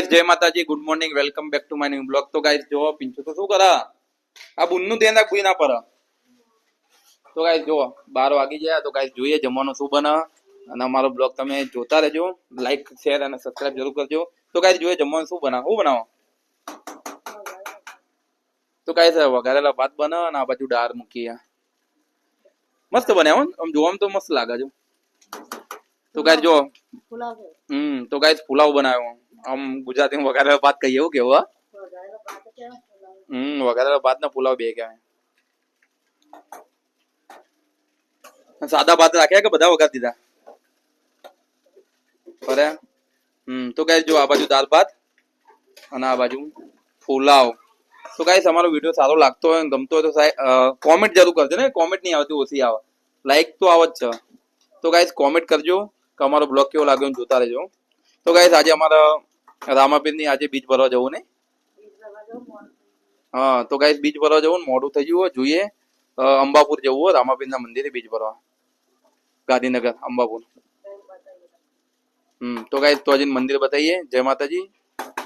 જય માતાજી, good morning, welcome back to my new blog. તો ગાઈસ જો પિંચુ તો શું કરા આ બુનનું ધ્યાન રાખ, ભૂઈ ના પર. તો ગાઈસ જો 12 વાગી ગયા. તો ગાઈસ જોઈએ જમવાનું શું બને, અને અમારો બ્લોગ તમે જોતા રહેજો. લાઈક, શેર અને સબસ્ક્રાઇબ જરૂર કરજો. તો ગાઈસ જોઈએ જમવાનું શું બનાવો. શું બનાવો? તો ગાઈસ વઘારેલા ભાત બને અને આ બાજુ દાળ મૂકી. મસ્ત બન્યા હો, આમ જોવામાં તો મસ્ત લાગે છે. તો ગાઈસ જો તો ગાઈસ પુલાવ બનાવ્યો. આમ ગુજરાતી વઘારેલા ભાત કહીએ એવું કેવું? વઘારેલા ભાત ને પુલાવ બે કહેવાય. સાદા ભાત રાખ્યા કે બધા વઘાર દીધા? અરે તો ગાઈસ જો આ બાજુ દાળ ભાત અને આ બાજુ પુલાવ. તો ગાઈસ અમારો વિડીયો સારો લાગતો હોય ગમતો હોય તો કોમેન્ટ જરૂર કરજો ને. કોમેન્ટ નહીં આવતી, ઓછી આવે. લાઈક તો આવે જ છે. તો ગાઈસ કોમેન્ટ કરજો કે અમારો બ્લોગ કેવો લાગ્યો જોતા રહેજો. તો ગાઈસ આજે અમારા રામાપીરની આજે બીચ ભરવા જવું ને. હા તો ગાઈસ બીચ ભરવા જવું મોડું થઈ ગયું. જોઈએ અંબાપુર જવું હોય રામાપીરના મંદિરે બીચ ભરવા, ગાંધીનગર અંબાપુર. તો ગાઈસ તો હજી મંદિર બતાવીએ. જય માતાજી.